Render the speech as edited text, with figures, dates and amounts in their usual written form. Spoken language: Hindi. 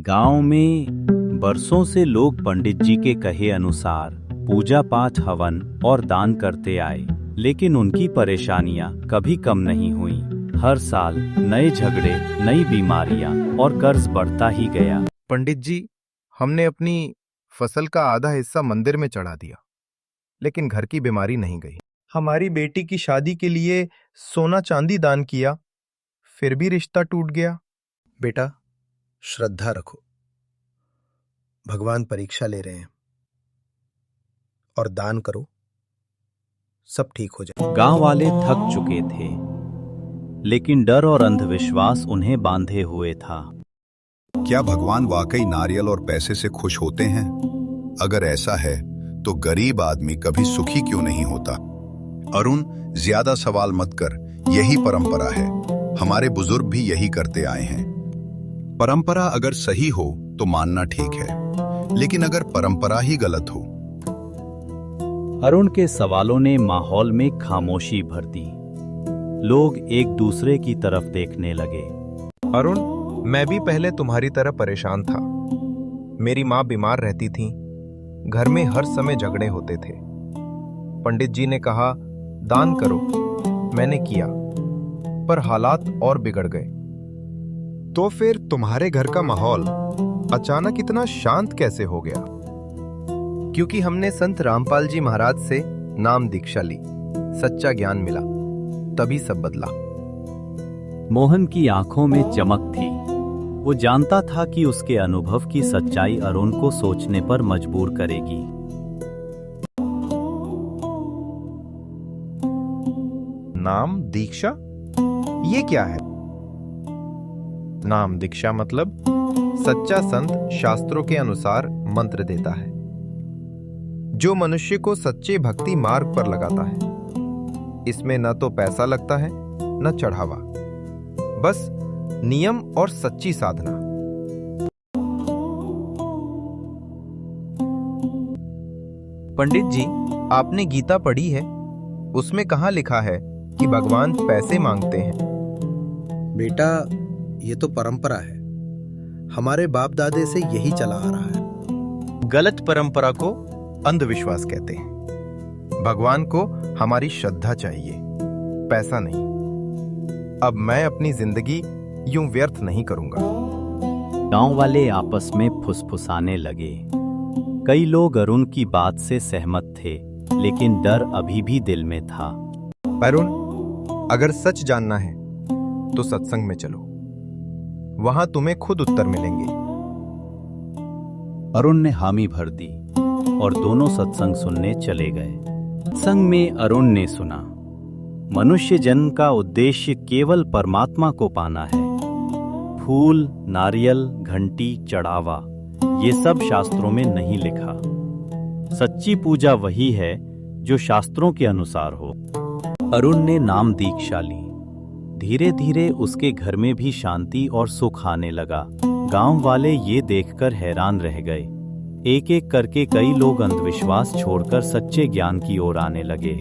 गांव में बरसों से लोग पंडित जी के कहे अनुसार पूजा पाठ, हवन और दान करते आए, लेकिन उनकी परेशानियां कभी कम नहीं हुई। हर साल नए झगड़े, नई बीमारियां और कर्ज बढ़ता ही गया। पंडित जी, हमने अपनी फसल का आधा हिस्सा मंदिर में चढ़ा दिया, लेकिन घर की बीमारी नहीं गई। हमारी बेटी की शादी के लिए सोना चांदी दान किया, फिर भी रिश्ता टूट गया। बेटा, श्रद्धा रखो। भगवान परीक्षा ले रहे हैं और दान करो, सब ठीक हो जाए। गांव वाले थक चुके थे, लेकिन डर और अंधविश्वास उन्हें बांधे हुए था। क्या भगवान वाकई नारियल और पैसे से खुश होते हैं? अगर ऐसा है तो गरीब आदमी कभी सुखी क्यों नहीं होता? अरुण, ज्यादा सवाल मत कर, यही परंपरा है। हमारे बुजुर्ग भी यही करते आए हैं। परंपरा अगर सही हो तो मानना ठीक है, लेकिन अगर परंपरा ही गलत हो। अरुण के सवालों ने माहौल में खामोशी भर दी। लोग एक दूसरे की तरफ देखने लगे। अरुण, मैं भी पहले तुम्हारी तरह परेशान था। मेरी माँ बीमार रहती थी, घर में हर समय झगड़े होते थे। पंडित जी ने कहा दान करो, मैंने किया, पर हालात और बिगड़ गए। तो फिर तुम्हारे घर का माहौल अचानक इतना शांत कैसे हो गया? क्योंकि हमने संत रामपाल जी महाराज से नाम दीक्षा ली, सच्चा ज्ञान मिला, तभी सब बदला। मोहन की आंखों में चमक थी। वो जानता था कि उसके अनुभव की सच्चाई अरुण को सोचने पर मजबूर करेगी। नाम दीक्षा? ये क्या है? नाम दीक्षा मतलब सच्चा संत शास्त्रों के अनुसार मंत्र देता है, जो मनुष्य को सच्चे भक्ति मार्ग पर लगाता है। इसमें न तो पैसा लगता है, न चढ़ावा, बस नियम और सच्ची साधना। पंडित जी, आपने गीता पढ़ी है? उसमें कहाँ लिखा है कि भगवान पैसे मांगते हैं? बेटा, ये तो परंपरा है, हमारे बाप दादे से यही चला आ रहा है। गलत परंपरा को अंधविश्वास कहते हैं। भगवान को हमारी श्रद्धा चाहिए, पैसा नहीं। अब मैं अपनी जिंदगी यूं व्यर्थ नहीं करूंगा। गांव वाले आपस में फुसफुसाने लगे। कई लोग अरुण की बात से सहमत थे, लेकिन डर अभी भी दिल में था। अरुण, अगर सच जानना है तो सत्संग में चलो, वहां तुम्हें खुद उत्तर मिलेंगे। अरुण ने हामी भर दी और दोनों सत्संग सुनने चले गए। सत्संग में अरुण ने सुना, मनुष्य जन्म का उद्देश्य केवल परमात्मा को पाना है। फूल, नारियल, घंटी, चढ़ावा, ये सब शास्त्रों में नहीं लिखा। सच्ची पूजा वही है जो शास्त्रों के अनुसार हो। अरुण ने नाम दीक्षा ली। धीरे धीरे उसके घर में भी शांति और सुख आने लगा। गांव वाले ये देखकर हैरान रह गए। एक एक करके कई लोग अंधविश्वास छोड़कर सच्चे ज्ञान की ओर आने लगे।